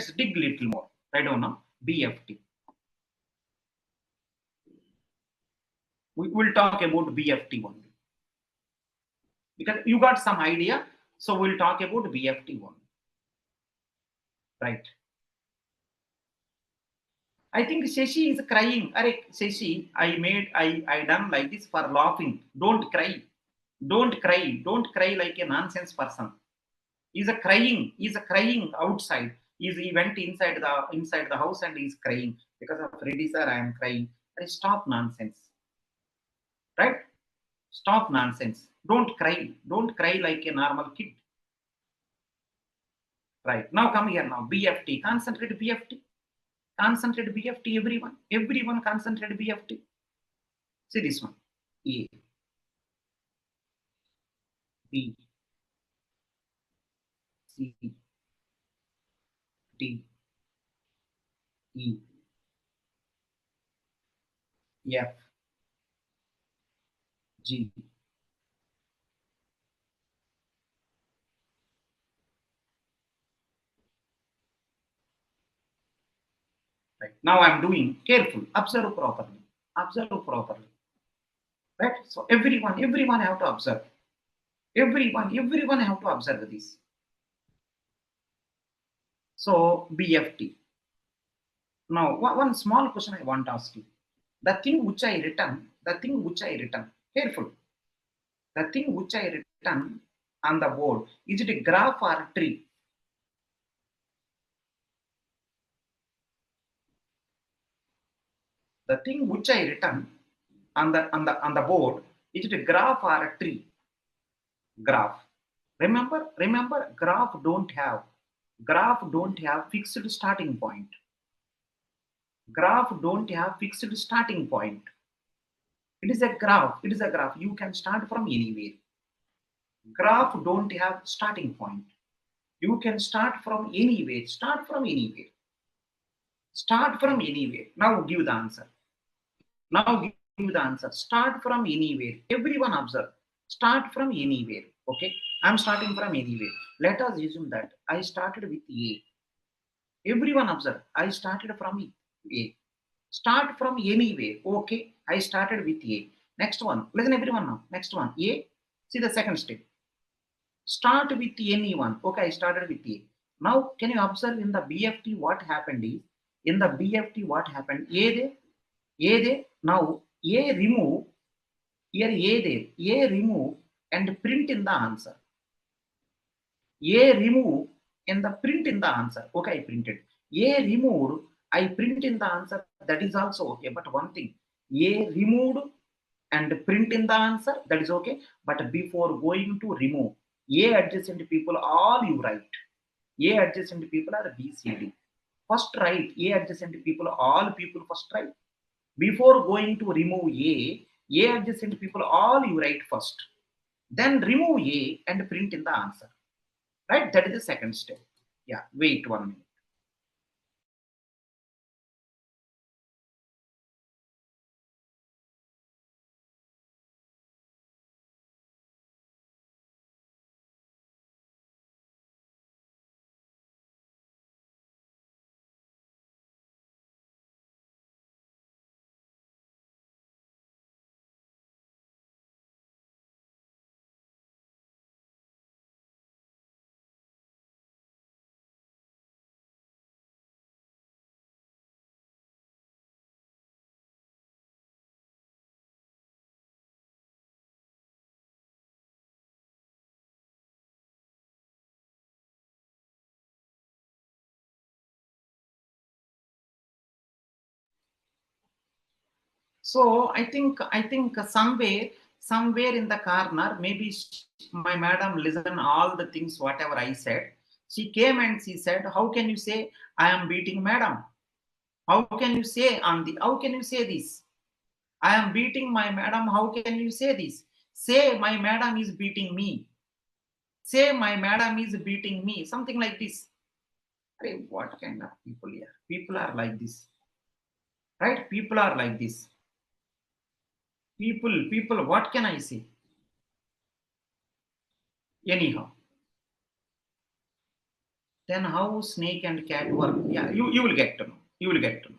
Let's dig little more. I don't know. BFT. We will talk about BFT only. Because you got some idea. So we'll talk about BFT only. Right. I think Shashi is crying. Arey, Shashi, I done like this for laughing. Don't cry. Don't cry. Don't cry like a nonsense person. He's crying outside. He went inside the house and he's crying. Because of Reddy sir, I am crying. Arey, stop nonsense. Right? Stop nonsense. Don't cry. Don't cry like a normal kid. Right. Now come here now. BFT. Concentrate BFT. Concentrate BFT, everyone. Everyone concentrate BFT. See this one. A, B, C, D, E, F, G. Right. Now I'm doing careful. Observe properly. Observe properly. Right. So everyone have to observe. Everyone have to observe this. So BFT. Now one small question I want to ask you. The thing which I written, careful. The thing which I written on the board, is it a graph or a tree? The thing which I written on the board, is it a graph or a tree? Graph. Remember, graph don't have fixed starting point. Graph don't have fixed starting point. It is a graph. You can start from anywhere. Graph don't have starting point. You can start from anywhere. Start from anywhere. Now give the answer. Start from anywhere. Everyone observe. Start from anywhere. Okay. I'm starting from anywhere. Let us assume that I started with A. Everyone observe. I started from A. Start from anywhere. Okay. I started with A. Next one. Listen everyone now. Next one. A. See the second step. Start with anyone. Okay. I started with A. Now can you observe in the BFT what happened is, A there. Now A remove. Here A there. A remove and print in the answer. A remove and the print in the answer. Okay, I printed. A removed, I print in the answer. That is also okay. But one thing, A removed and print in the answer. That is okay. But before going to remove, A adjacent people all you write. A adjacent people are B, C, D. First write A adjacent people, all people first write. Before going to remove A adjacent people all you write first. Then remove A and print in the answer. Right? That is the second step. Yeah, wait 1 minute. So I think somewhere in the corner, maybe my madam listened all the things whatever I said. She came and she said, "How can you say I am beating madam? How can you say this? I am beating my madam. How can you say this? Say my madam is beating me. Say my madam is beating me." Something like this. Hey, what kind of people here? People are like this, right? People are like this. People, what can I say? Anyhow. Then how snake and cat work? Yeah, you will get to know. You will get to know.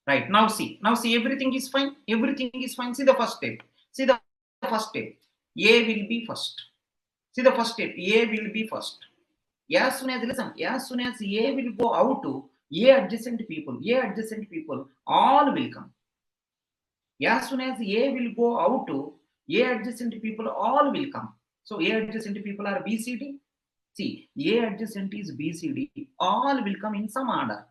Right, now see. Now see, everything is fine. Everything is fine. See the first step. See the first step. A will be first. See the first step. A will be first. As soon as, listen, as soon as A will go out to A adjacent people, all will come. As soon as A will go out to A adjacent people, all will come. So A adjacent people are BCD. See, A adjacent is BCD. All will come in some order.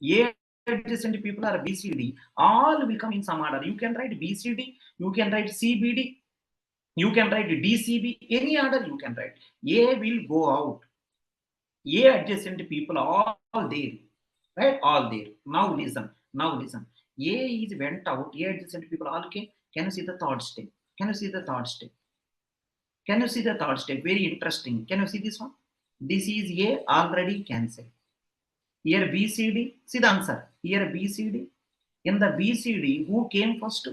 A adjacent people are BCD. All will come in some order. You can write BCD. You can write CBD. You can write DCB. Any order you can write. A will go out. A adjacent people all there. Right? All there. Now listen. Now listen. A is went out. A adjacent people all came. Can you see the third step? Can you see the third step? Can you see the third step? Very interesting. Can you see this one? This is A already cancelled. Here BCD. See the answer. Here BCD. In the BCD, who came first?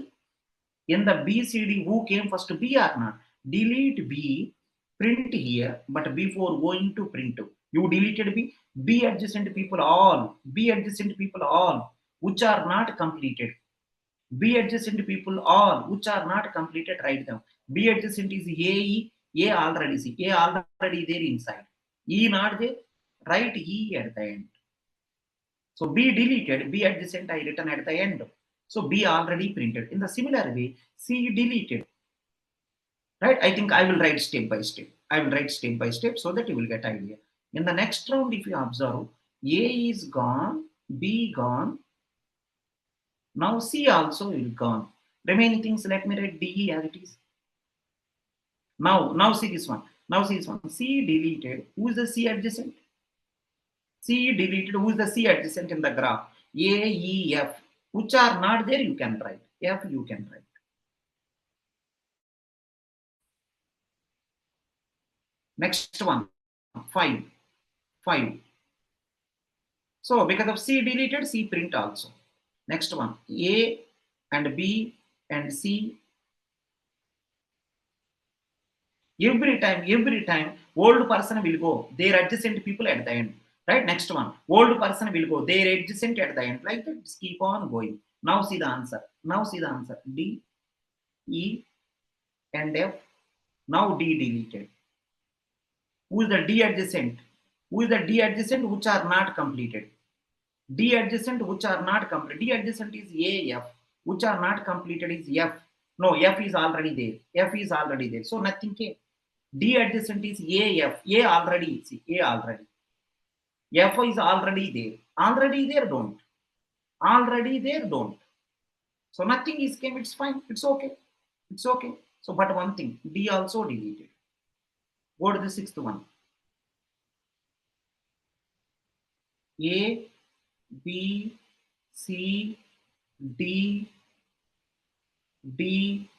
In the BCD, who came first? B or not? Delete B. Print here. But before going to print, you deleted B. B adjacent people all. B adjacent people all. Which are not completed. B adjacent people all which are not completed, write them. B adjacent is A, A already, see, A already there inside. E not there, write E at the end. So B deleted, B adjacent I written at the end. So B already printed. In the similar way, C deleted. Right? I think I will write step by step. I will write step by step so that you will get idea. In the next round, if you observe, A is gone, B gone, now C also will gone. Remaining things, let me write DE as it is. Now see this one. Now see this one. C deleted. Who is the C adjacent? C deleted. Who is the C adjacent in the graph? A, E, F. Which are not there, you can write. F you can write. Next one. 5. 5. So because of C deleted, C print also. Next one. A and B and C. Every time, old person will go. Their adjacent people at the end. Right? Next one. Old person will go. Their adjacent at the end. Like that. Just keep on going. Now see the answer. Now see the answer. D, E, and F. Now D deleted. Who is the D adjacent? Who is the D adjacent which are not completed? D adjacent which are not completed. D adjacent is A, F. Which are not completed is F. No, F is already there. F is already there. So nothing came. D adjacent is A, F. A already. See, A already. F is already there. Already there, don't. Already there, don't. So nothing is came. It's fine. It's okay. It's okay. So, but one thing, D also deleted. Go to the sixth one. A, B, C, D, D.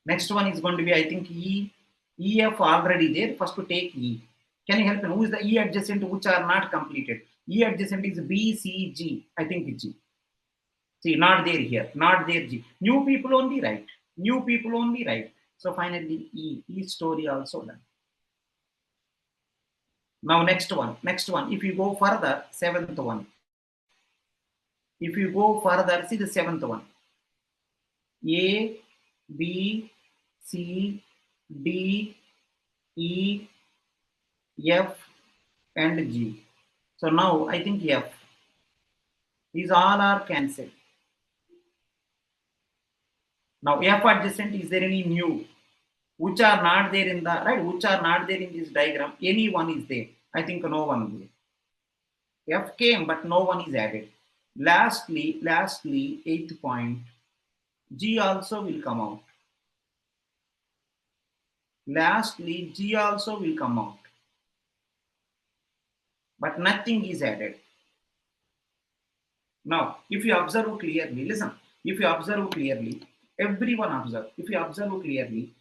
Next one is going to be, I think, E. E, F already there. First to take E. Can you help me? Who is the E adjacent which are not completed? E adjacent is B, C, G. I think G. See, not there here. Not there G. New people only write. New people only write. So finally, E. E story also done. Now next one. Next one. If you go further, seventh one. If you go further, see the seventh one. A, B, C, D, E, F, and G. So now I think F. These all are cancelled. Now F adjacent, is there any new? Which are not there in the, right? Which are not there in this diagram? Any one is there. I think no one there. F came, but no one is added. Lastly, eighth point. G also will come out. Lastly, G also will come out. But nothing is added. Now, if you observe clearly, listen, if you observe clearly, everyone observe. If you observe clearly,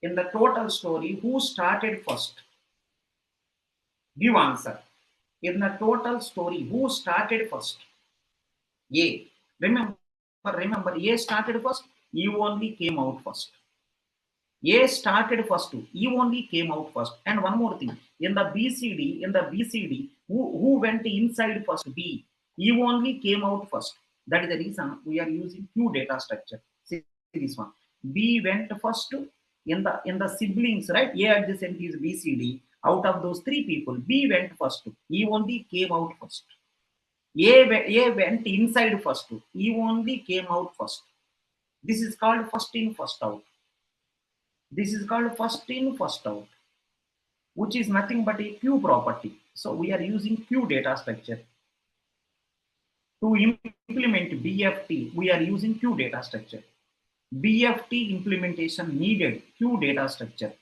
in the total story, who started first? Give answer. In the total story, who started first? A. Remember, A started first. You only came out first. A started first, E only came out first. And one more thing, in the BCD, who went inside first? B. E only came out first. That is the reason we are using Q data structure. See this one. B went first in the siblings, right? A adjacent is BCD. Out of those three people, B went first. E only came out first. A went inside first. E only came out first. This is called first in, first out. This is called first in, first out, which is nothing but a Q property. So we are using Q data structure. To implement BFT, we are using Q data structure. BFT implementation needed Q data structure.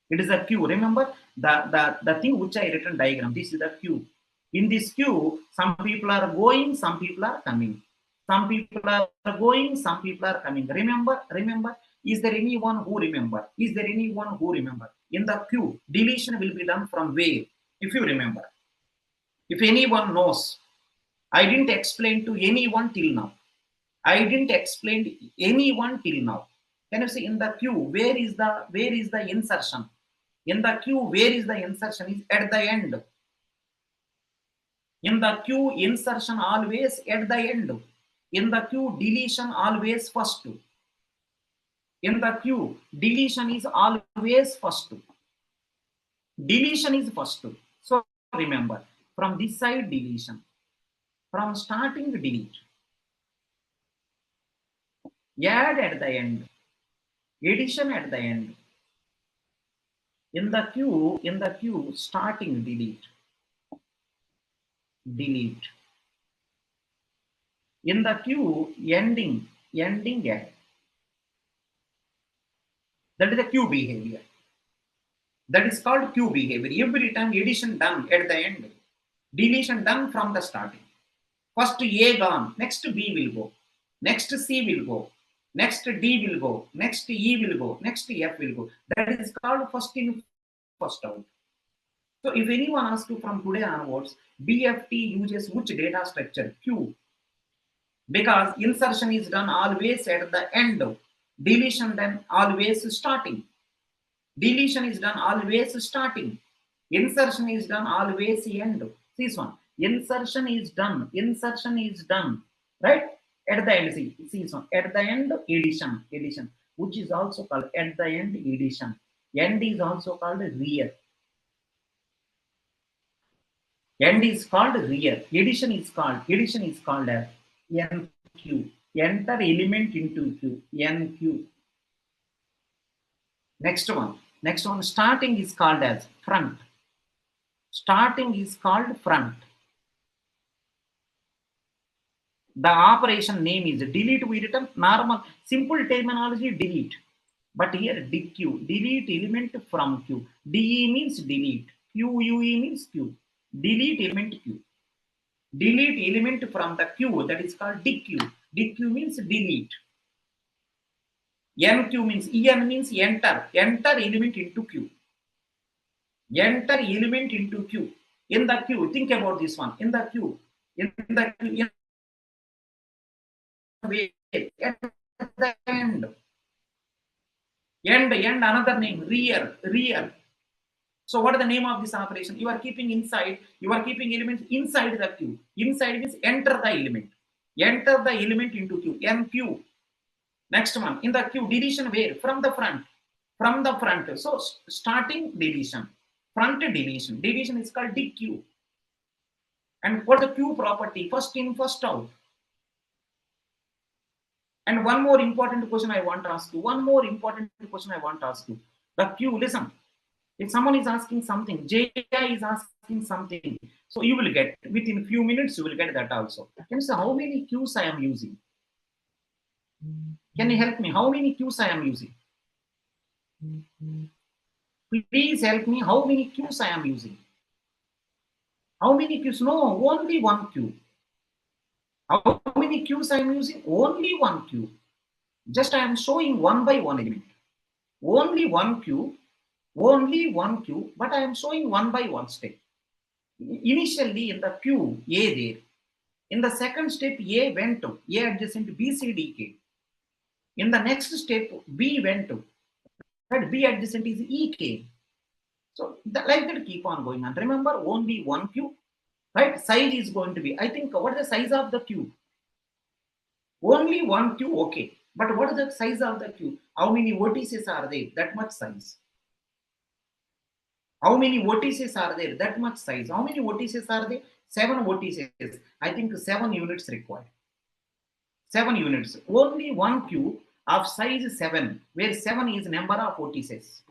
It is a queue. Remember the thing which I written diagram. This is the queue. In this queue, some people are going, some people are coming. Some people are going, some people are coming. Remember. Is there anyone who remember? Is there anyone who remember? In the queue, deletion will be done from where? If you remember. If anyone knows, I didn't explain to anyone till now. I didn't explain anyone till now. Can you see in the queue, where is the insertion? In the queue, where is the insertion? Is at the end. In the queue, insertion always at the end. In the queue, deletion always first. In the queue, deletion is always first. Deletion is first. So remember, from this side deletion, from starting delete, add at the end, addition at the end. In the queue, starting delete. In the queue, ending add. That is the queue behavior. That is called queue behavior. Every time addition done at the end, deletion done from the starting. First A gone, next B will go, next C will go, next D will go, next E will go, next F will go. That is called first in, first out. So if anyone asks you from today onwards, BFT uses which data structure? Q. Because insertion is done always at the end, deletion done always starting. Deletion is done always starting. Insertion is done always end. See this one. Insertion is done, right? At the end, see this one. At the end, addition, which is also called at the end addition. End is also called rear. End is called rear. Addition is called as NQ. Enter element into Q. NQ. Next one. Starting is called as front. Starting is called front. The operation name is delete. We written normal simple terminology delete. But here DQ, delete element from Q. DE means delete. QUE means Q. Delete element Q. Delete element from the Q, that is called DQ. DQ means delete. NQ means EN means enter. Enter element into Q. Enter element into Q. In the Q, think about this one. In the Q, at the end. End, another name, rear. So what is the name of this operation? You are keeping elements inside the Q. Inside means enter the element. Enter the element into Q. NQ. Next one. In the Q, deletion where? From the front. So starting deletion. Front deletion. Deletion is called DQ. And what the Q property? First in, first out. And one more important question I want to ask you. The Q, listen. If someone is asking something, J is asking something, so you will get, within few minutes, you will get that also. Can you say how many Qs I am using? Can you help me? How many Qs I am using? Please help me. How many Qs I am using? How many Qs? No, only one Q. How many Qs I am using? Only one Q. Just I am showing one by one element. Only one Q, but I am showing one by one step. Initially in the Q, A there. In the second step, A went to A adjacent BCDK. In the next step, B went to right? B adjacent is EK. So like that keep on going on. Remember, only one cube, right? Size is going to be, I think, what is the size of the cube? Only one cube, okay. But what is the size of the cube? How many vertices are there? That much size. How many vertices are there? That much size. How many vertices are there? 7 vertices. I think 7 units required. 7 units. Only one cube of size 7, where 7 is number of vertices.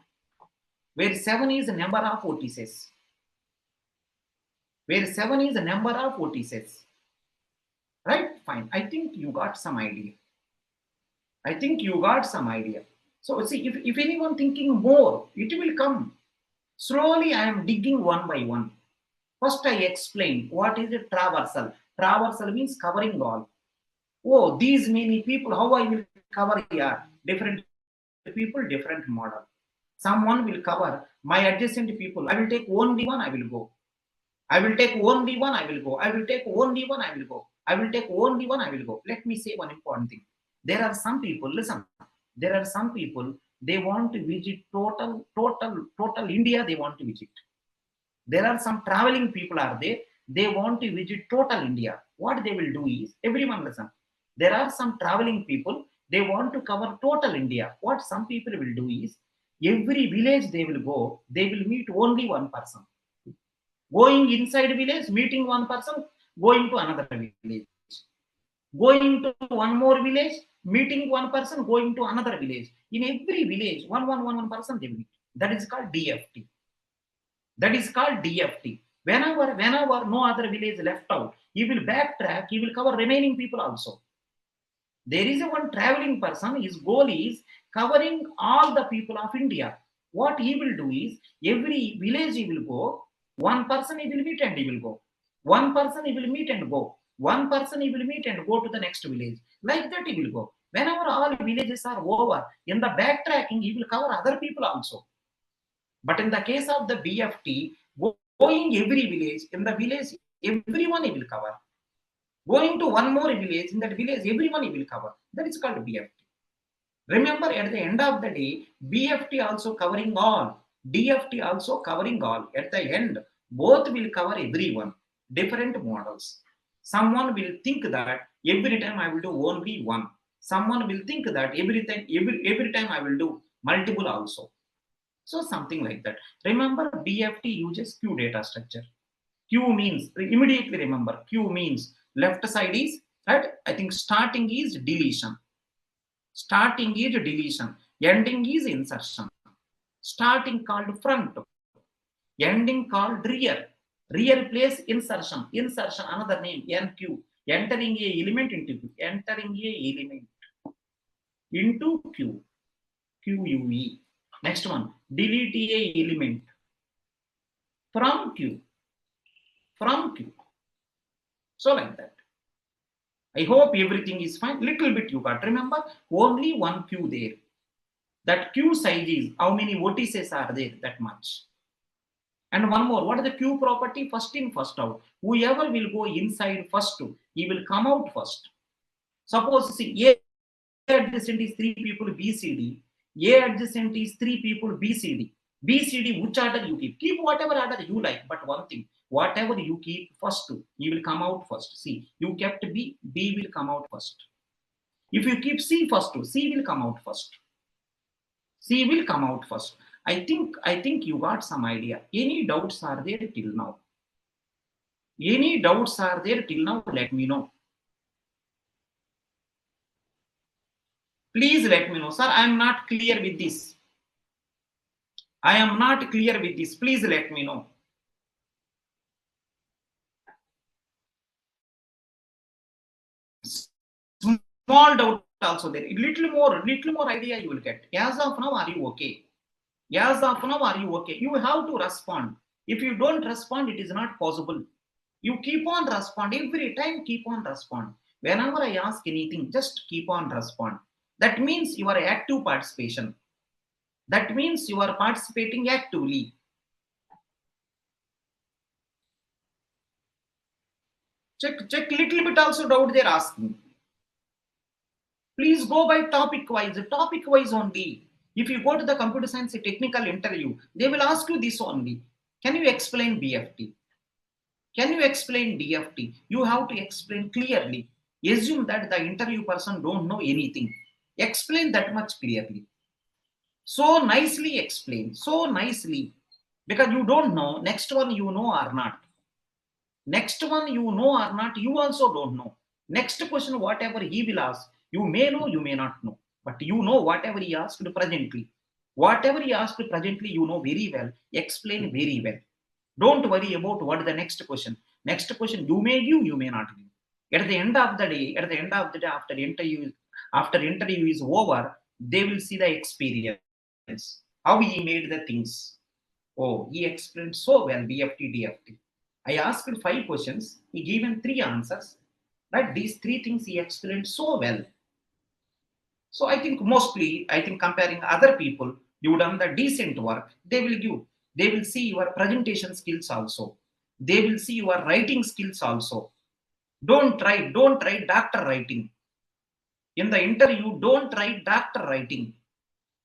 Where 7 is number of vertices. Where 7 is number of vertices. Right? Fine. I think you got some idea. I think you got some idea. So see, if anyone thinking more, it will come. Slowly I am digging one by one. First I explain what is a traversal. Traversal means covering all. Oh, these many people, how I will cover here? Different people, different model. Someone will cover my adjacent people. I will take only one, I will go. I will take only one, I will go. I will take only one, I will go. I will take only one, I will go. Let me say one important thing. There are some people, listen, there are some people, they want to visit total India, they want to visit. There are some traveling people are there, they want to visit total India. What they will do is, everyone listen, there are some traveling people, they want to cover total India. What some people will do is, every village they will go, they will meet only one person. Going inside village, meeting one person, going to another village. Going to one more village, meeting one person, going to another village. In every village, one person they will meet. That is called DFT. That is called DFT. Whenever no other village left out, he will backtrack, he will cover remaining people also. There is a one traveling person, his goal is covering all the people of India. What he will do is, every village he will go, one person he will meet and he will go. One person he will meet and go. One person he will meet and go to the next village. Like that he will go. Whenever all villages are over, in the backtracking, he will cover other people also. But in the case of the BFT, going every village, in the village, everyone he will cover. Going to one more village, in that village, everyone he will cover. That is called BFT. Remember, at the end of the day, BFT also covering all, DFT also covering all. At the end, both will cover everyone, different models. Someone will think that every time I will do only one. Someone will think that every time I will do multiple also. So something like that. Remember, BFT uses Q data structure. Q means, immediately remember, Q means left side is, right? I think starting is deletion. Starting is deletion. Ending is insertion. Starting called front. Ending called rear. Rear place insertion. Insertion, another name, NQ. Entering a element into Q. Entering a element into Q. QUE. Next one, delete a element from Q. From Q. So like that. I hope everything is fine. Little bit you got. Remember, only one Q there. That Q size is how many vertices are there, that much. And one more, what is the Q property? First in, first out. Whoever will go inside first, he will come out first. Suppose, see, A adjacent is 3 people BCD. A adjacent is 3 people BCD. BCD, which order you keep? Keep whatever order you like. But one thing, whatever you keep first, you will come out first. See, you kept B, B will come out first. If you keep C first, C will come out first. C will come out first. I think you got some idea. Any doubts are there till now? Any doubts are there till now? Let me know. Please let me know. Sir, I am not clear with this. I am not clear with this. Please let me know. Small doubt also there. Little more idea you will get. As of now, are you okay? As of now, are you okay? You have to respond. If you don't respond, it is not possible. You keep on respond. Every time keep on respond. Whenever I ask anything, just keep on respond. That means you are active participation. That means you are participating actively. Check little bit also doubt they're asking. Please go by topic wise only. If you go to the computer science technical interview, they will ask you this only. Can you explain BFT? Can you explain DFT? You have to explain clearly. Assume that the interview person don't know anything. Explain that much clearly. So nicely explain. So nicely. Because you don't know, next one you know or not. Next one you know or not, you also don't know. Next question, whatever he will ask, you may know, you may not know. But you know whatever he asked presently. Whatever he asked presently, you know very well. Explain very well. Don't worry about what the next question. Next question you may give, you may not give. At the end of the day, after interview is over, they will see the experience, how he made the things. Oh, he explained so well BFT, DFT. I asked 5 questions, he given 3 answers. Right? These 3 things he explained so well. So I think mostly, I think comparing other people, you done the decent work, they will give. They will see your presentation skills also. They will see your writing skills also. Don't try doctor writing. In the interview, don't write doctor writing.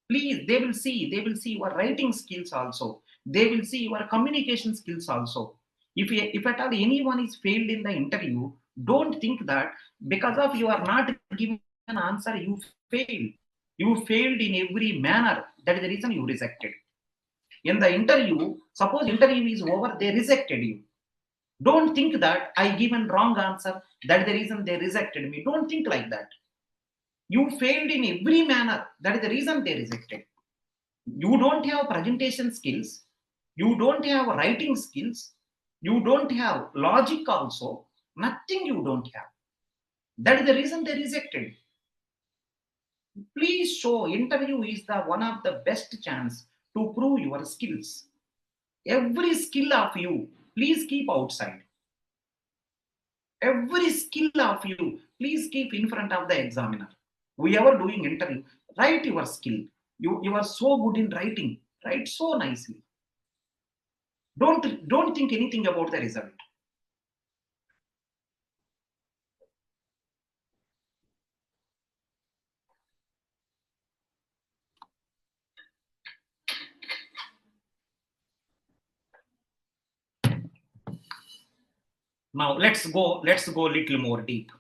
Please, they will see your writing skills also. They will see your communication skills also. If at all anyone is failed in the interview, don't think that because of you are not giving an answer, you failed. You failed in every manner. That is the reason you rejected. In the interview, suppose interview is over, they rejected you. Don't think that I given wrong answer, that is the reason they rejected me. Don't think like that. You failed in every manner. That is the reason they rejected. You don't have presentation skills. You don't have writing skills. You don't have logic also. Nothing you don't have. That is the reason they rejected. Please show interview is the one of the best chance to prove your skills. Every skill of you, please keep outside. Every skill of you, please keep in front of the examiner. Whoever doing interview, write your skill. You are so good in writing. Write so nicely. Don't think anything about the result. Now let's go little more deep.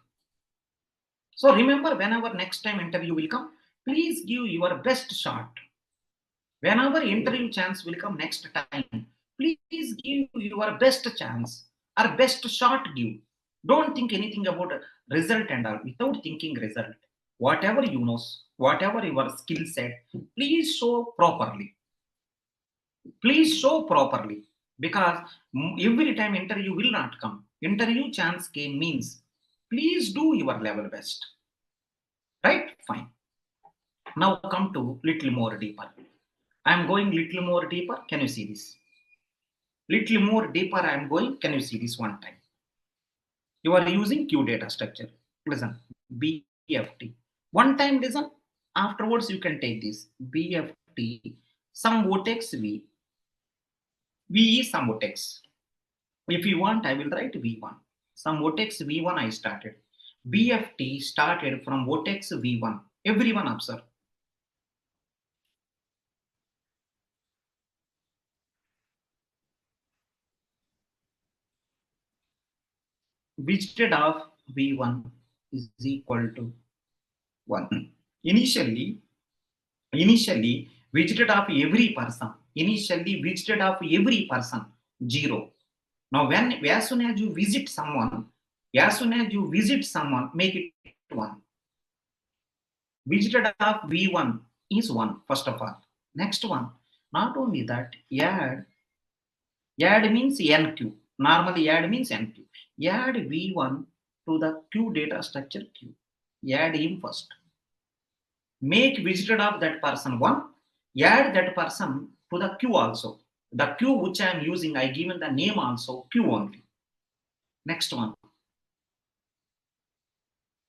So remember, whenever next time interview will come, please give your best shot. Whenever interview chance will come next time, please give your best chance or best shot give. Don't think anything about result and all. Without thinking result, whatever you know, whatever your skill set, please show properly. Please show properly, because every time interview will not come. Interview chance came means please do your level best. Right? Fine. Now come to little more deeper. I am going little more deeper. Can you see this? Little more deeper I am going. Can you see this one time? You are using Q data structure. Listen, BFT. One time listen. Afterwards you can take this. BFT. Some vertex V. V is some vertex. If you want, I will write V1. Some vertex V1 I started. BFT started from vertex V1. Everyone observe. Widget of V1 is equal to 1. Initially, widget of every person. Initially, widget of every person 0. Now, as soon as you visit someone, make it 1. Widget of V1 is 1, first of all. Next one, not only that, add means NQ. Normally, add means NQ. Add V1 to the Q data structure Q. Add him first. Make widget of that person 1. Add that person to the Q also. The Q which I am using, I given the name also Q only. Next one.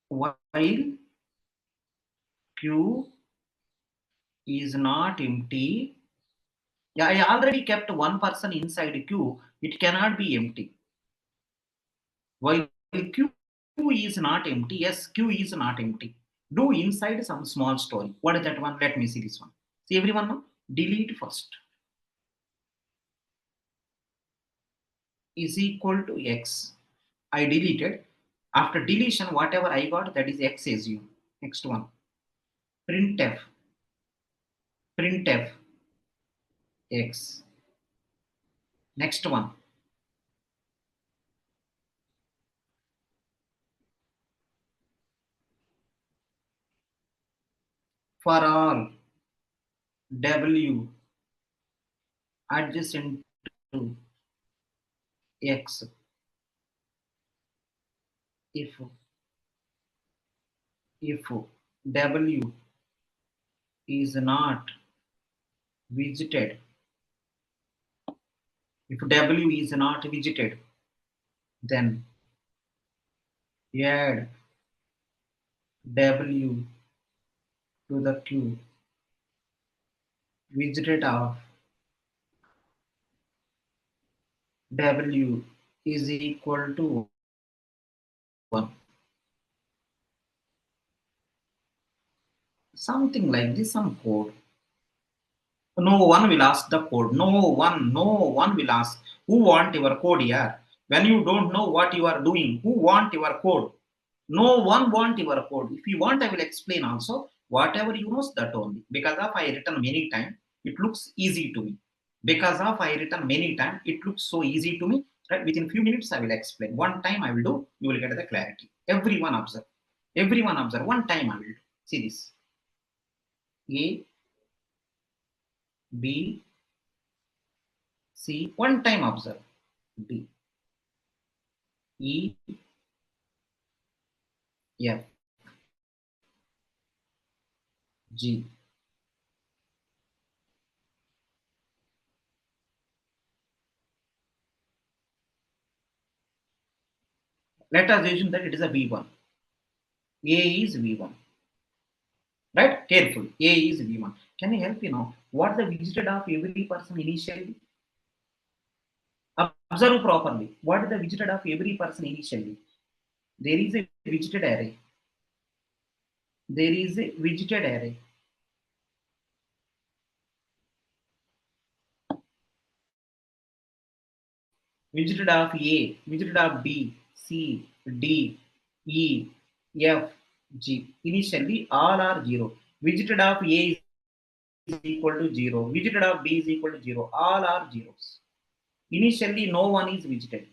While Q is not empty, yeah, I already kept one person inside Q. It cannot be empty. While Q is not empty, yes, Q is not empty. Do inside some small story. What is that one? Let me see this one. See everyone now, delete first is equal to x. I deleted. After deletion, whatever I got, that is x assume. Next one, printf, printf x. Next one, for all w adjacent to x, if w is not visited, if w is not visited, then add w to the queue visited of w is equal to 1. Something like this, some code. No one will ask the code. No one will ask. Who want your code here? When you don't know what you are doing, who want your code? No one want your code. If you want, I will explain also. Whatever you know, that only. Because of I written many times, it looks easy to me. Because of I written many times, it looks so easy to me. Right? Within few minutes, I will explain. One time I will do, you will get the clarity. Everyone observe. Everyone observe. One time I will do. See this. A, B, C. One time observe. D, E, F, G. Let us assume that it is a V1. A is V1. Right? Careful. A is V1. Can you help me now? What the visited of every person initially? Observe properly. What is the visited of every person initially? There is a visited array. There is a visited array. Visited of A, visited of B, C, D, E, F, G. Initially, all are 0. Visited of A is equal to 0. Visited of B is equal to 0. All are zeros. Initially, no one is visited.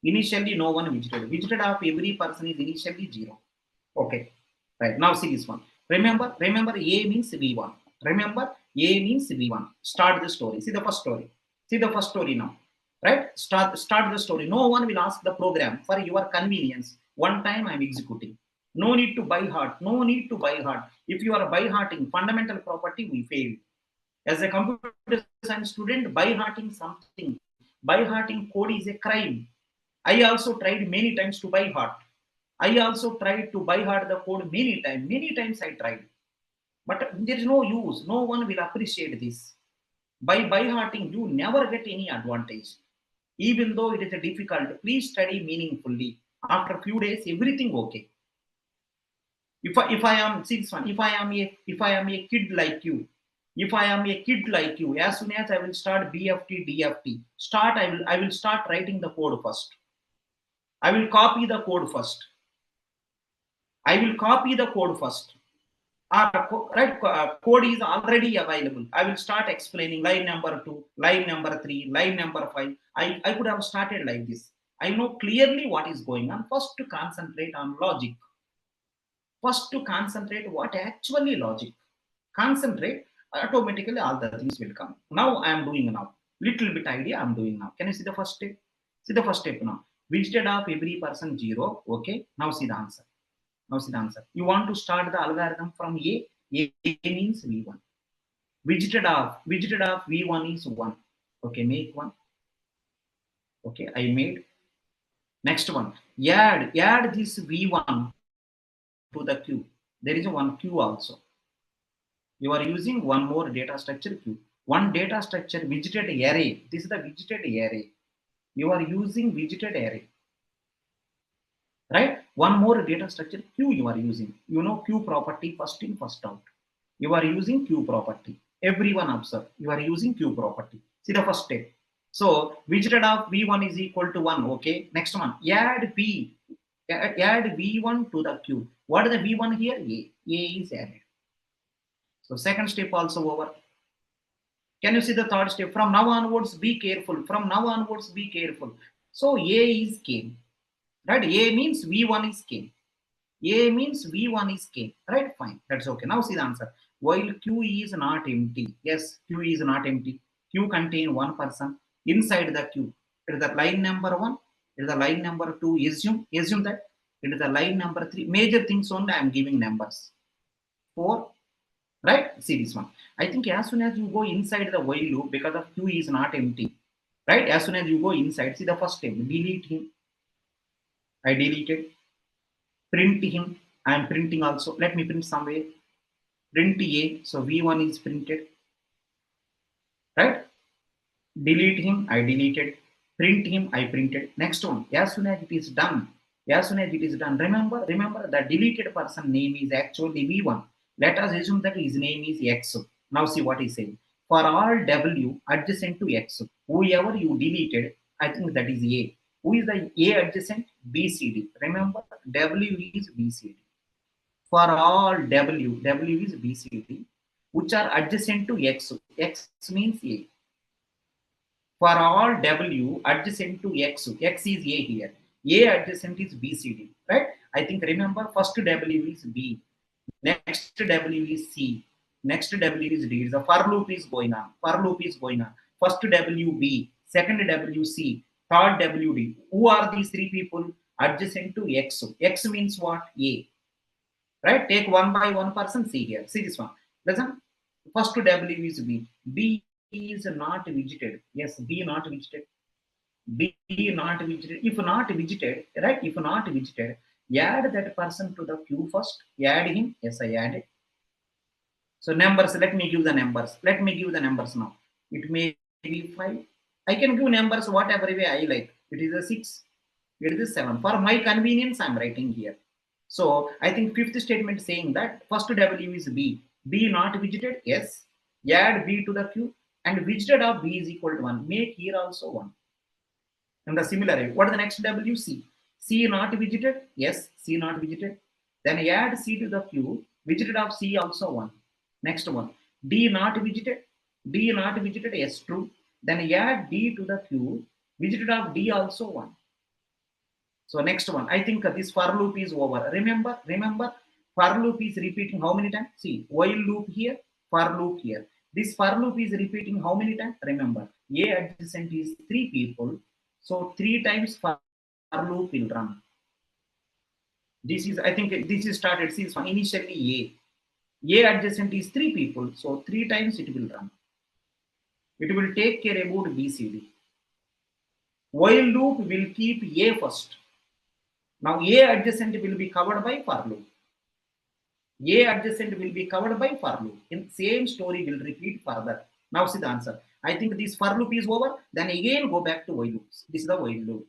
Initially, no one visited. Visited of every person is initially 0. Okay. Right. Now see this one. Remember, A means V1. Remember, A means V1. Start the story. See the first story. See the first story now. Right? Start the story. No one will ask the program for your convenience. One time I'm executing. No need to buy heart. No need to buy heart. If you are by hearting fundamental property, we fail. As a computer science student, by hearting something, by hearting code is a crime. I also tried many times to buy heart. I also tried to buy heart the code many times. Many times I tried. But there is no use. No one will appreciate this. By hearting, you never get any advantage. Even though it is difficult, please study meaningfully. After a few days, everything okay. If I am see this one, if I am a kid like you, if I am a kid like you, as soon as I will start BFT, DFT, I will start writing the code first. I will copy the code first. I will copy the code first. Code is already available. I will start explaining line number 2, line number 3, line number 5. I could have started like this. I know clearly what is going on. First to concentrate on logic. First to concentrate what actually logic. Concentrate, automatically all the things will come. Now I am doing now. Little bit idea I am doing now. Can you see the first step? See the first step now. Visited of every person 0. Okay. Now see the answer. Now see the answer. You want to start the algorithm from A. A means V1. Visited of V1 is 1. Okay, make 1. Okay, I made. Next one. Add this V1 to the queue. There is a one queue also. You are using one more data structure queue. One data structure visited array. This is the visited array. You are using visited array. Right? One more data structure queue you are using. You know queue property first in, first out. You are using Q property. Everyone observe. You are using Q property. See the first step. So widget of V1 is equal to 1. Okay. Next one. Add P. Add V1 to the Q. What is the V1 here? A. A is added. So second step also over. Can you see the third step? From now onwards, be careful. From now onwards, be careful. So A is came. Right? A means V1 is came. A means V1 is K, right? Fine, that's okay. Now see the answer. While Q is not empty, yes, Q is not empty. Q contain one person inside the Q. It is the line number 1, it is the line number 2. Assume that it is the line number 3. Major things only I am giving numbers. 4, right? See this one. I think as soon as you go inside the while loop, because of Q is not empty, right? As soon as you go inside, see the first step, delete him. I deleted. Print him. I am printing also. Let me print somewhere. Print A. So V1 is printed. Right? Delete him. I deleted. Print him. I printed. Next one. As soon as it is done. Remember the deleted person name is actually V1. Let us assume that his name is X. Now see what he said. For all W adjacent to X, whoever you deleted, I think that is A. Who is the A adjacent? BCD. Remember, W is BCD. For all W is BCD, which are adjacent to X. X means A. For all W adjacent to X, X is A here. A adjacent is BCD, right? I think remember, first W is B, next W is C, next W is D. The for loop is going on. First W B, second W C, third W D. Who are these three people? Adjacent to X. X means what? A. Right? Take one by one person. See here. See this one. Listen. First W is B. B is not widgeted. Yes, B not widgeted. B not widgeted. If not widgeted, right? If not widgeted, add that person to the queue first. Add him. Yes, I added. So numbers. Let me give the numbers. Now. It may be 5. I can give numbers whatever way I like. It is a 6. It is a 7. For my convenience, I am writing here. So I think fifth statement saying that first W is B. B not widgeted, yes. Add B to the queue and widgeted of B is equal to 1. Make here also 1. And the similar way, what is the next W? C. C not widgeted, yes. C not widgeted. Then add C to the queue. Widgeted of C also 1. Next one. D not widgeted. D not widgeted, yes, true. Then add D to the queue. Widgeted of D also 1. So next one, I think this for loop is over. Remember, for loop is repeating how many times? See, while loop here, for loop here. This for loop is repeating how many times? Remember, A adjacent is 3 people. So 3 times for loop will run. This is, I think this is started, see, so initially A adjacent is 3 people. So 3 times it will run. It will take care about BCD. While loop will keep A first. Now A adjacent will be covered by for loop. A adjacent will be covered by for loop. In same story will repeat further. Now see the answer. I think this for loop is over. Then again go back to while loops. This is the while loop.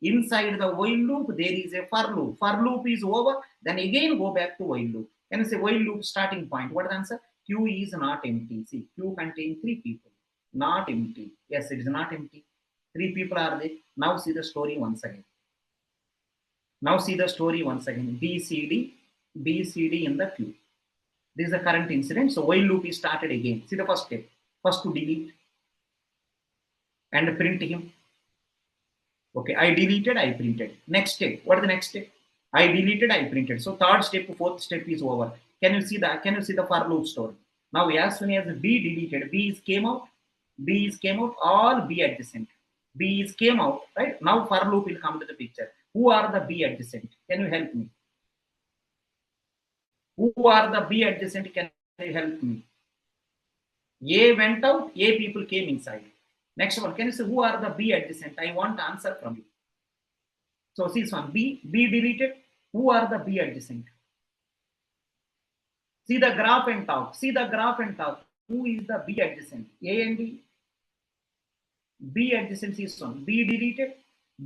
Inside the while loop there is a for loop. For loop is over. Then again go back to while loop. Can you say while loop starting point? What is the answer? Q is not empty. See, Q contains 3 people. Not empty. Yes, it is not empty. 3 people are there. Now see the story once again. BCD in the queue. This is the current incident. So while loop is started again. See the first step. First to delete and print him. Okay, I deleted, I printed. Next step. What is the next step? I deleted, I printed. So third step, fourth step is over. Can you see that? Can you see the for loop story? Now as soon as B deleted, B is came out, all B adjacent. B is came out, right? Now for loop will come to the picture. Who are the B adjacent? Can you help me? Who are the B adjacent? Can you help me? A went out, A people came inside. Next one, can you say who are the B adjacent? I want answer from you. So see this one, B deleted. Who are the B adjacent? See the graph and talk. Who is the B adjacent? A and D. B adjacent is one. B deleted.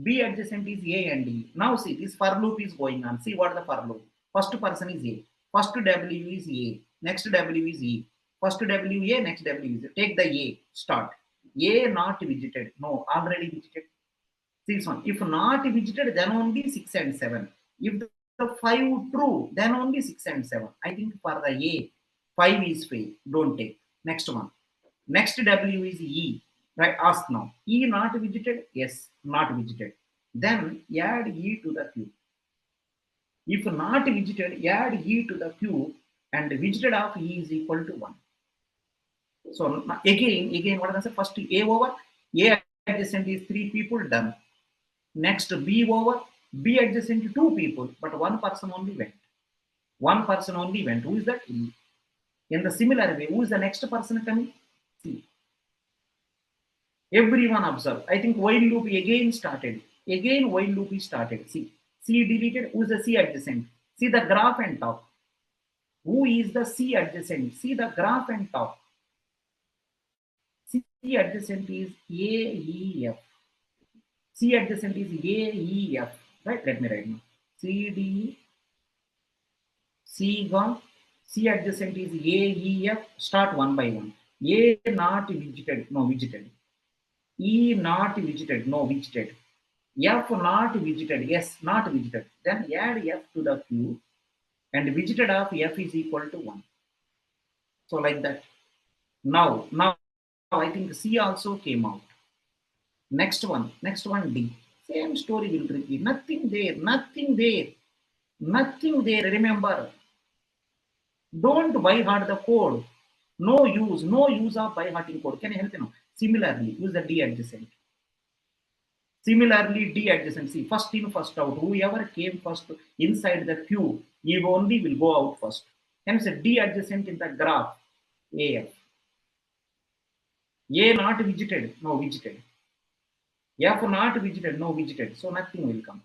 B adjacent is A and D. Now see, this for loop is going on. See what the for loop. First person is A. First W is A. Next W is E. First W A, next W is take the A. Start. A not visited. No, already visited. See this one. If not visited, then only 6 and 7. If the 5 true, then only 6 and 7. I think for the A, 5 is fail. Don't take. Next one. Next W is E. Right? Ask now. E not visited? Yes, not visited. Then add E to the Q. If not visited, add E to the Q and visited of E is equal to 1. So again, what is the first A over? A adjacent is 3 people, done. Next B over, B adjacent to 2 people, but one person only went. One person only went. Who is that? E. In the similar way, who is the next person coming? C. Everyone observe. I think while loop again started. Again while loop is started. See. C deleted. Who is the C adjacent? See the graph and talk. Who is the C adjacent? See the graph and talk. C adjacent is AEF. C adjacent is AEF. Right? Let me write now. CD. C gone. C adjacent is AEF. Start one by one. A not visited. No visited. E not visited. No visited. F not visited. Yes, not visited. Then add F to the Q and visited of F is equal to 1. So like that. Now I think C also came out. Next one D. Same story will repeat. Nothing there. Remember, don't by heart the code. No use of by hearting code. Can I help you now? Similarly, use the D adjacent. Similarly, D adjacent. See, first in, first out. Whoever came first inside the queue, he only will go out first. Hence, D adjacent in the graph. AF. A not visited, no visited. F not visited, no visited. So nothing will come.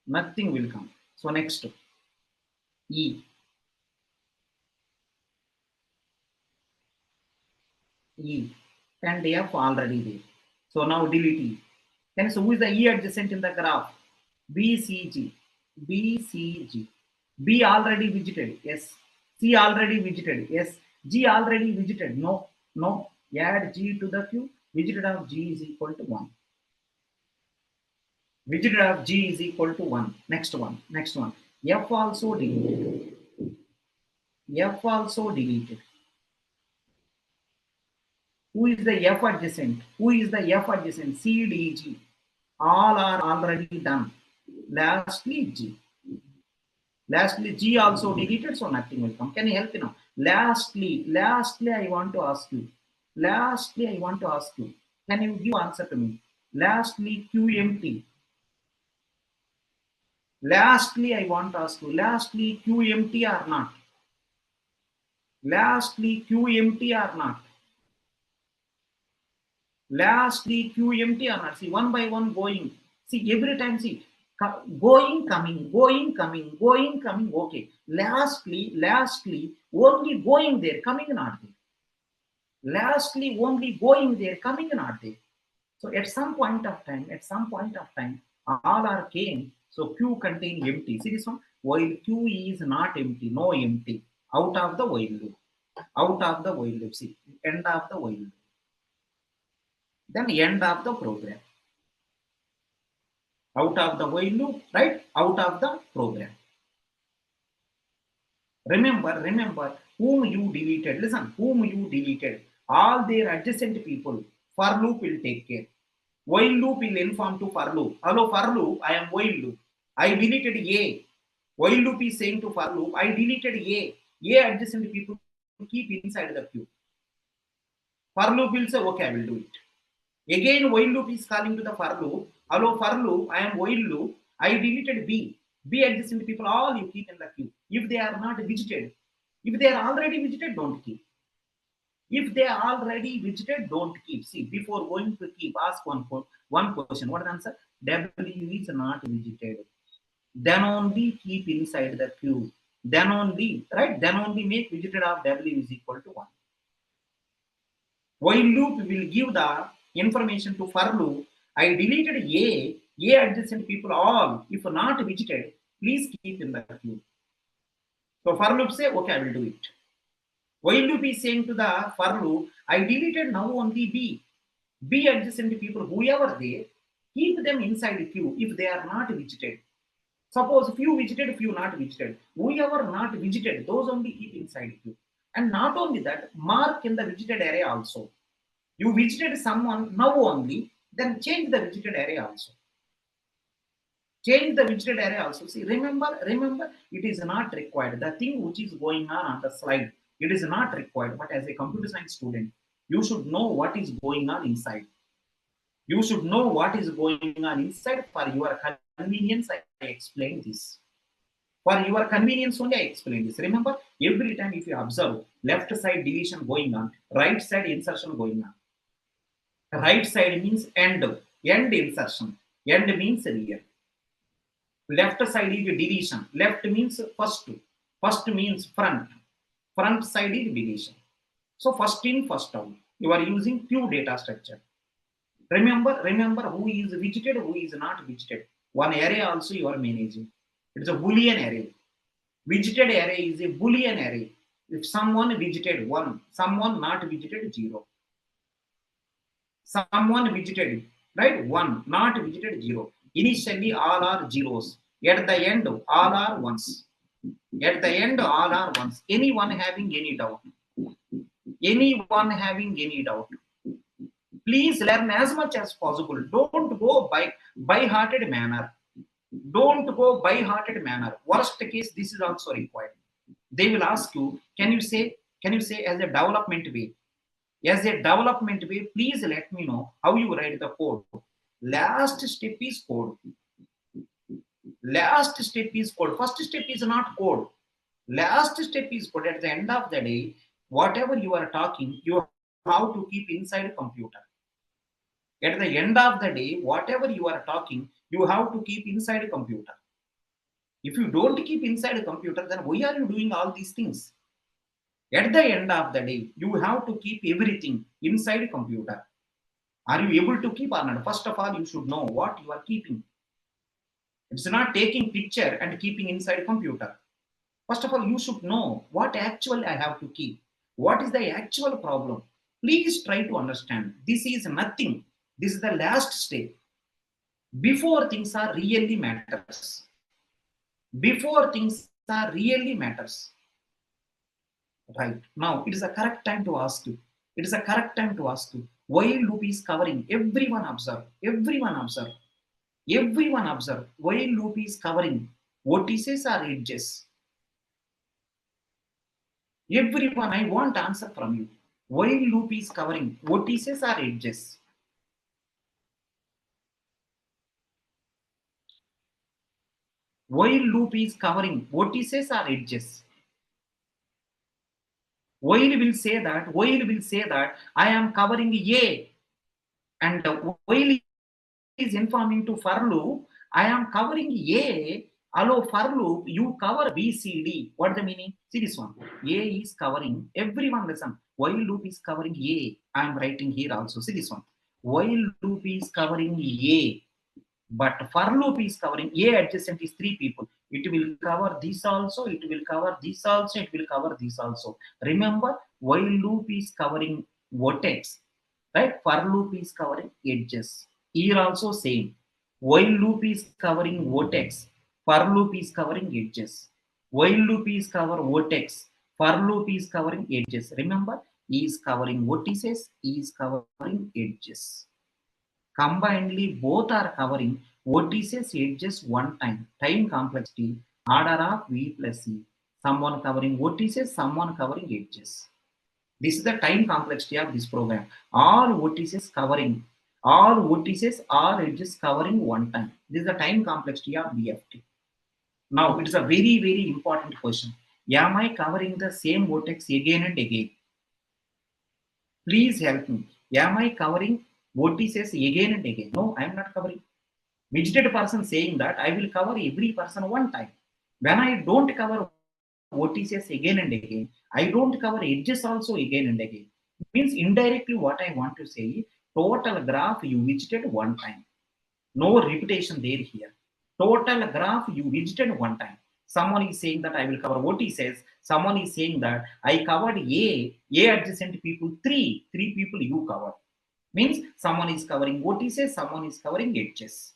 Nothing will come. So next, E. E. And F already there. So now delete E. Then so who is the E adjacent in the graph? BCG. BCG. B already visited. Yes. C already visited. Yes. G already visited. No. Add G to the Q. Visited of G is equal to 1. Visited of G is equal to 1. Next one. F also deleted. F also deleted. Who is the F adjacent? C, D, G. All are already done. Lastly, G. G also deleted, so nothing will come. Can you help me now? Lastly, I want to ask you. Can you give answer to me? Lastly, Q empty. Lastly, I want to ask you. Lastly, Q empty or not? Lastly, Q empty or not? Lastly, Q empty or not? See, one by one going. See, every time, see, going, coming. Okay. Lastly, only going there, coming not there. Lastly, only going there, coming not there. So at some point of time, all are came. So Q contain empty. See this one? While Q is not empty, no empty. Out of the while loop. See, end of the while loop. Then end of the program. Out of the while loop, right? Out of the program. Remember whom you deleted. Listen, whom you deleted. All their adjacent people. For loop will take care. While loop will inform to for loop. Hello, for loop, I am while loop. I deleted A. While loop is saying to for loop, I deleted A. A adjacent people keep inside the queue. For loop will say, okay, I will do it. Again, while loop is calling to the for loop. Hello, for loop, I am while loop. I deleted B. B adjacent people, all you keep in the queue. If they are not visited, if they are already visited, don't keep. If they are already visited, don't keep. See, before going to keep, ask one question. What is the answer? W is not visited. Then only keep inside the queue. Then only make visited of W is equal to 1. While loop will give the information to for loop. I deleted A adjacent people all. If not visited, please keep in the queue. So for loop say, okay, I will do it. While loop is saying to the for loop, I deleted now only B. B adjacent people, whoever they, keep them inside queue if they are not visited. Suppose few visited, few not visited. Whoever not visited, those only keep inside queue. And not only that, mark in the visited area also. You visited someone now only, then change the visited area also. Change the visited area also. See, remember, it is not required. The thing which is going on the slide, it is not required. But as a computer science student, you should know what is going on inside. You should know what is going on inside. For your convenience, I explain this. For your convenience only, I explain this. Remember, every time if you observe, left side deletion going on, right side insertion going on. Right side means end insertion. End means real. Left side is deletion. Left means first means front side is deletion. So first in, first out. You are using pure data structure. Remember who is visited, who is not visited. One array also you are managing. It's a Boolean array. Visited array is a Boolean array. If someone visited 1, someone not visited 0. Someone visited, right? 1, not visited 0. Initially all are zeros. At the end all are ones. At the end all are ones. Anyone having any doubt? Anyone having any doubt? Please learn as much as possible. Don't go by-hearted manner. Don't go by-hearted manner. Worst case, this is also required. They will ask you, can you say as a development way? As a development way, please let me know how you write the code. Last step is code. Last step is code. First step is not code. Last step is code. At the end of the day, whatever you are talking, you have to keep inside a computer. At the end of the day, whatever you are talking, you have to keep inside a computer. If you don't keep inside a computer, then why are you doing all these things? At the end of the day, you have to keep everything inside a computer. Are you able to keep or not? First of all, you should know what you are keeping. It's not taking picture and keeping inside a computer. First of all, you should know what actually I have to keep. What is the actual problem? Please try to understand. This is nothing. This is the last step. Before things are really matters. Before things are really matters. Right. Now, it is a correct time to ask you. It is a correct time to ask you. While loop is covering, everyone observe. Everyone observe. Everyone observe. While loop is covering, vertices or edges? Everyone, I want answer from you. While loop is covering, vertices or edges? While loop is covering, vertices or edges? While will say that I am covering A, and while is informing to for loop, I am covering A. Allow for loop, you cover B, C, D. What the meaning? See this one. A is covering, everyone listen. While loop is covering A, I am writing here also. See this one. While loop is covering A, but for loop is covering A adjacent is 3 people. It will cover this also, it will cover this also, it will cover this also. Remember, while loop is covering vertex, right? For loop is covering edges. Here also same. While loop is covering vertex, for loop is covering edges. While loop is cover vertex, for loop is covering edges. Remember, is covering vertices, is covering edges. Combinedly, both are covering vertices, edges one time. Time complexity, order of V plus E. Someone covering vertices, someone covering edges. This is the time complexity of this program. All vertices or edges covering one time. This is the time complexity of BFT. Now, it is a very, very important question. Am I covering the same vertex again and again? Please help me. Am I covering vertices again and again? No, I am not covering. Visited person saying that I will cover every person one time. When I don't cover vertices again and again, I don't cover edges also again and again. Means indirectly what I want to say, total graph you visited one time. No repetition there here. Total graph you visited one time. Someone is saying that I will cover OTSs. Someone is saying that I covered A adjacent people, three people you cover. Means someone is covering OTSs, someone is covering edges.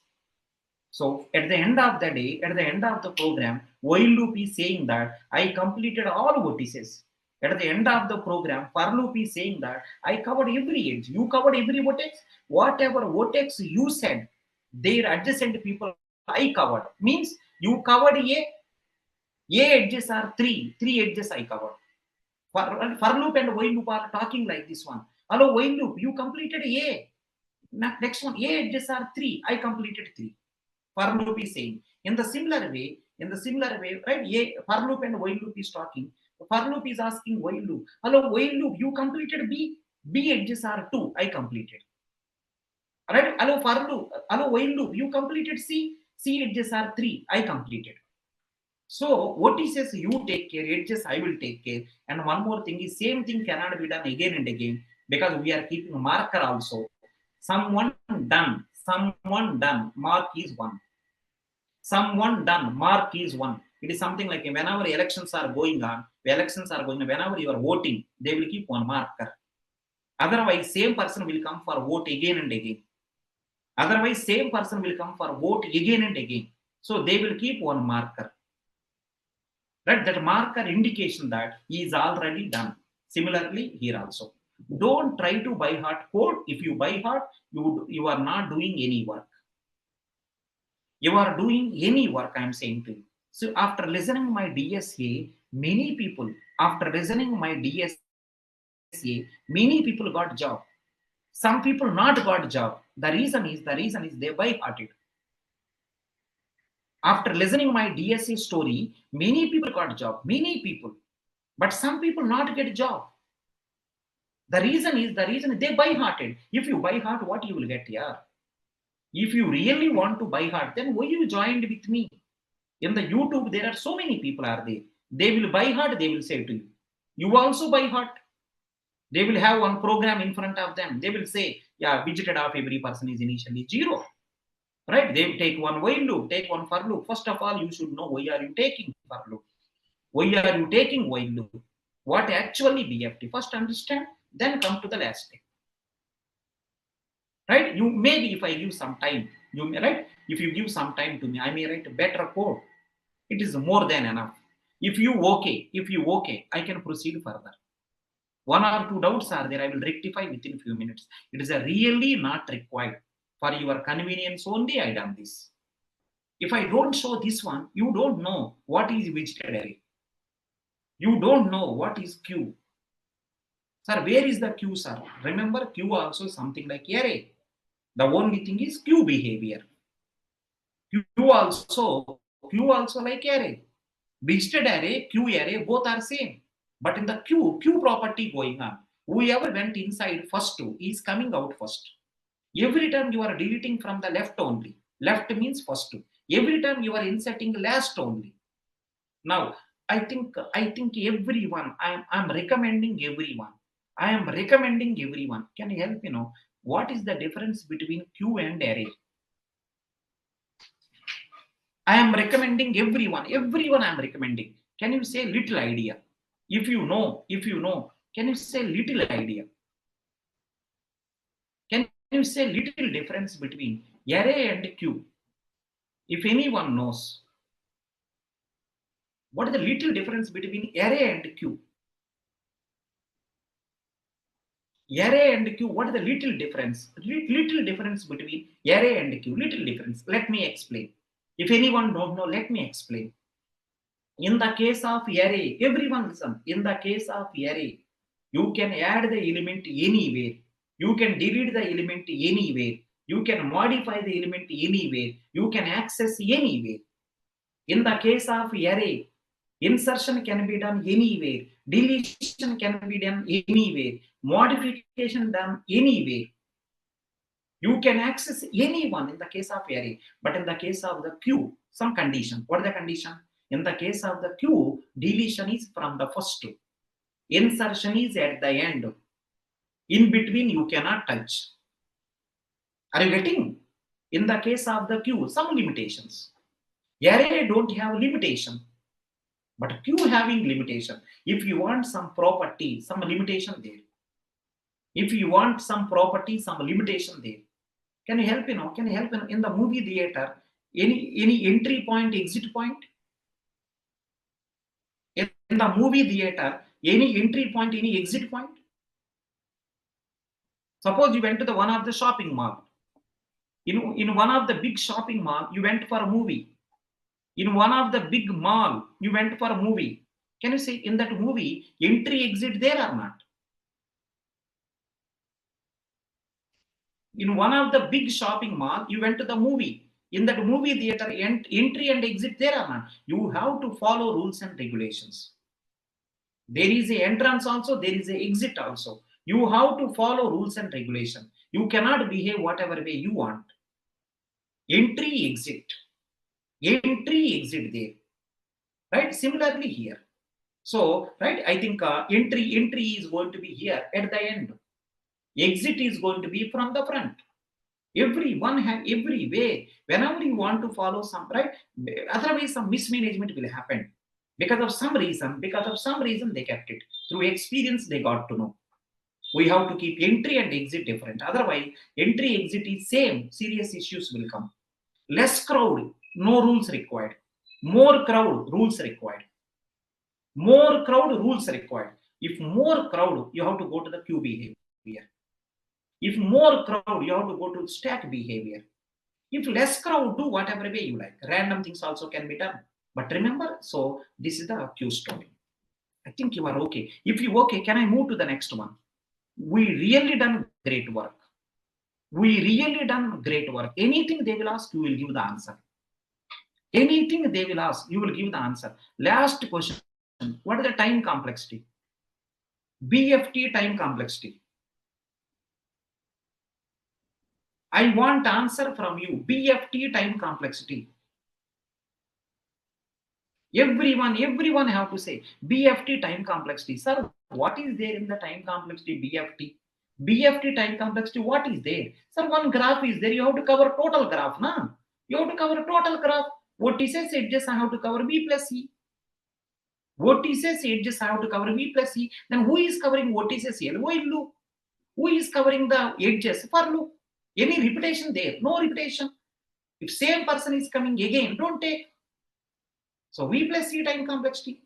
So at the end of the day, at the end of the program, while loop is saying that I completed all OTSs. At the end of the program, for loop is saying that I covered every edge. You covered every vertex. Whatever vertex you said, their adjacent people I covered. Means you covered A edges are three edges I covered. For loop and while loop are talking like this one. Hello, while loop, you completed A. Next one, A edges are three. I completed three. For loop is saying. In the similar way, right? A for loop and while loop is talking. For loop is asking while loop. Hello, while loop, you completed B. B edges are two. I completed. Right? Hello, for loop. Hello, while loop, you completed C. C edges are three. I completed. So what he says, you take care, edges I will take care. And one more thing is same thing cannot be done again and again because we are keeping a marker also. Someone done, mark is one. Someone done, mark is one. It is something like whenever elections are going on, whenever you are voting, they will keep one marker. Otherwise, same person will come for vote again and again. Otherwise, same person will come for vote again and again. So they will keep one marker. Right? That marker indication that he is already done. Similarly, here also. Don't try to by heart code. If you by heart, you are not doing any work. You are doing any work, I am saying to you. So after listening my DSA, many people, after listening my DSA, many people got job. Some people not got job. The reason is they by hearted. After listening my DSA story, many people got job. Many people. But some people not get job. The reason they by hearted. If you by heart, what you will get here? If you really want to by heart, then why you joined with me? In the YouTube, there are so many people are there. They will by heart, they will say to you. You also by heart. They will have one program in front of them. They will say, yeah, widgeted of every person is initially 0. Right? They will take one while loop, take one for loop. First of all, you should know why are you taking for loop. Why are you taking while loop? What actually BFT? First understand, then come to the last step. Right? You maybe if I give some time, you may, right? If you give some time to me, I may write a better code. It is more than enough. If you okay, I can proceed further. One or two doubts are there, I will rectify within few minutes. It is a really not required. For your convenience only, I done this. If I don't show this one, you don't know what is widgeted array. You don't know what is Q. Sir, where is the Q, sir? Remember, Q also something like array. The only thing is Q behavior. Q also like array. Widgeted array, Q array, both are same. But in the Q property going on, whoever went inside first two is coming out first. Every time you are deleting from the left only. Left means first two. Every time you are inserting last only. Now, I think everyone, I'm recommending everyone. I am recommending everyone. Can you help me know what is the difference between Q and array? I am recommending everyone. Everyone I am recommending. Can you say little idea? If you know, can you say little idea? Can you say little difference between array and Q? If anyone knows, what is the little difference between array and Q? Array and Q, what is the little difference? Little difference between array and Q. Little difference. Let me explain. If anyone don't know, let me explain. In the case of array, everyone listen. In the case of array, you can add the element anywhere. You can delete the element anywhere. You can modify the element anywhere. You can access anywhere. In the case of array, insertion can be done anywhere. Deletion can be done anywhere. Modification done anywhere. You can access anyone in the case of array. But in the case of the Q, some condition. What is the condition? In the case of the Q, deletion is from the first two. Insertion is at the end. In between, you cannot touch. Are you getting? In the case of the Q, some limitations. Array don't have limitation. But Q having limitation. If you want some property, some limitation there. If you want some property, some limitation there. Can you help? Can you help in the movie theater? Any entry point, exit point? In the movie theater, any entry point, any exit point? Suppose you went to the one of the shopping mall. In one of the big shopping mall, you went for a movie. In one of the big mall, you went for a movie. Can you say in that movie, entry, exit there or not? In one of the big shopping mall, you went to the movie. In that movie theater, entry and exit there or not? You have to follow rules and regulations. There is a entrance also, there is a exit also. You have to follow rules and regulation. You cannot behave whatever way you want. Entry, exit. Entry, exit there. Right? Similarly here. So, right, I think entry is going to be here at the end. Exit is going to be from the front. Everyone have every way. Whenever you want to follow some, right? Otherwise, some mismanagement will happen. Because of some reason, they kept it. Through experience, they got to know. We have to keep entry and exit different. Otherwise, entry, exit is same. Serious issues will come. Less crowd, no rules required. More crowd, rules required. More crowd, rules required. If more crowd, you have to go to the queue behavior. If more crowd, you have to go to stack behavior. If less crowd, do whatever way you like. Random things also can be done. But remember, so this is the queue story. I think you are okay. If you okay, can I move to the next one? We really done great work. We really done great work. Anything they will ask, you will give the answer. Anything they will ask, you will give the answer. Last question. What is the time complexity? BFT time complexity. I want answer from you. BFT time complexity. Everyone have to say BFT time complexity. Sir, what is there in the time complexity BFT? BFT time complexity, what is there? Sir, one graph is there. You have to cover total graph, na? You have to cover total graph. Vertices, edges, I have to cover B plus C. Vertices, edges, I have to cover B plus C. Then who is covering vertices here? While loop. Who is covering the edges? For loop. Any repetition there? No repetition. If same person is coming again, don't take. So V plus C time complexity.